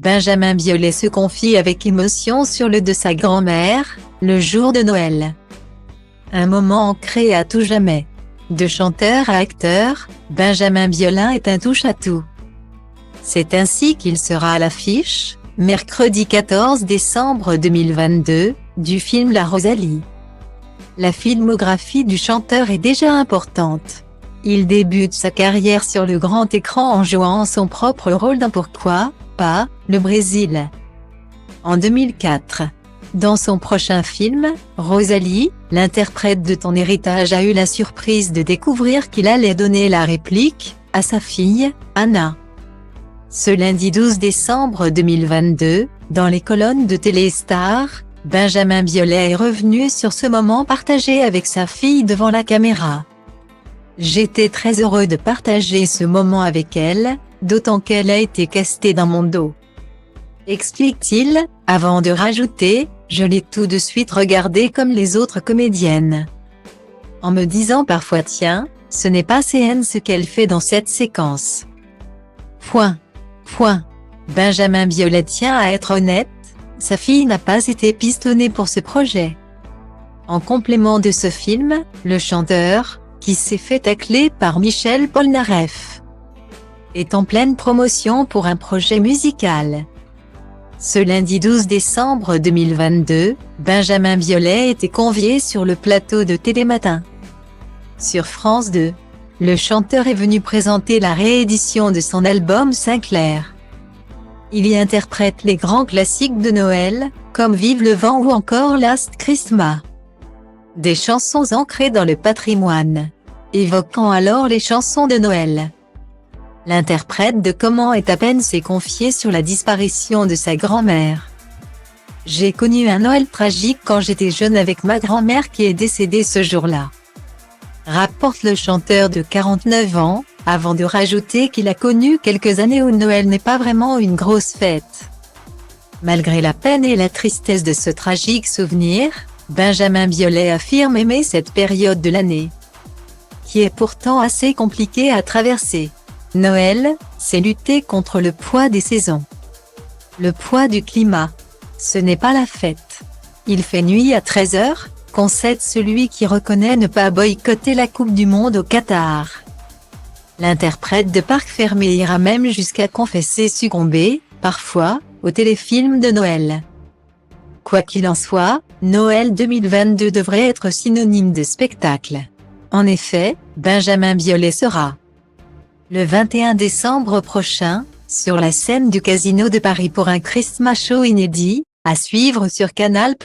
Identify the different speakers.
Speaker 1: Benjamin Biolay se confie avec émotion sur le de sa grand-mère, le jour de Noël. Un moment ancré à tout jamais. De chanteur à acteur, Benjamin Biolay est un touche-à-tout. C'est ainsi qu'il sera à l'affiche, mercredi 14 décembre 2022, du film La Rosalie. La filmographie du chanteur est déjà importante. Il débute sa carrière sur le grand écran en jouant son propre rôle dans Pourquoi pas, le Brésil. En 2004. Dans son prochain film, Rosalie, l'interprète de Ton héritage a eu la surprise de découvrir qu'il allait donner la réplique à sa fille, Anna. Ce lundi 12 décembre 2022, dans les colonnes de Téléstar, Benjamin Biolay est revenu sur ce moment partagé avec sa fille devant la caméra. J'étais très heureux de partager ce moment avec elle, d'autant qu'elle a été castée dans mon dos. Explique-t-il, avant de rajouter, je l'ai tout de suite regardée comme les autres comédiennes. En me disant parfois tiens, ce n'est pas CN ce qu'elle fait dans cette séquence. Benjamin Biolay tient à être honnête, sa fille n'a pas été pistonnée pour ce projet. En complément de ce film, le chanteur, qui s'est fait tacler par Michel Polnareff, est en pleine promotion pour un projet musical. Ce lundi 12 décembre 2022, Benjamin Biolay était convié sur le plateau de Télématin. Sur France 2, le chanteur est venu présenter la réédition de son album Sinclair. Il y interprète les grands classiques de Noël, comme Vive le vent ou encore Last Christmas. Des chansons ancrées dans le patrimoine, évoquant alors les chansons de Noël. L'interprète de Comment est à peine s'est confié sur la disparition de sa grand-mère. J'ai connu un Noël tragique quand j'étais jeune avec ma grand-mère qui est décédée ce jour-là. Rapporte le chanteur de 49 ans, avant de rajouter qu'il a connu quelques années où Noël n'est pas vraiment une grosse fête. Malgré la peine et la tristesse de ce tragique souvenir, Benjamin Biolay affirme aimer cette période de l'année, qui est pourtant assez compliquée à traverser. Noël, c'est lutter contre le poids des saisons. Le poids du climat. Ce n'est pas la fête. Il fait nuit à 13h, concède celui qui reconnaît ne pas boycotter la Coupe du Monde au Qatar. L'interprète de Parc Fermé ira même jusqu'à confesser succomber, parfois, au téléfilm de Noël. Quoi qu'il en soit, Noël 2022 devrait être synonyme de spectacle. En effet, Benjamin Biolay sera le 21 décembre prochain, sur la scène du Casino de Paris pour un Christmas Show inédit, à suivre sur Canal+.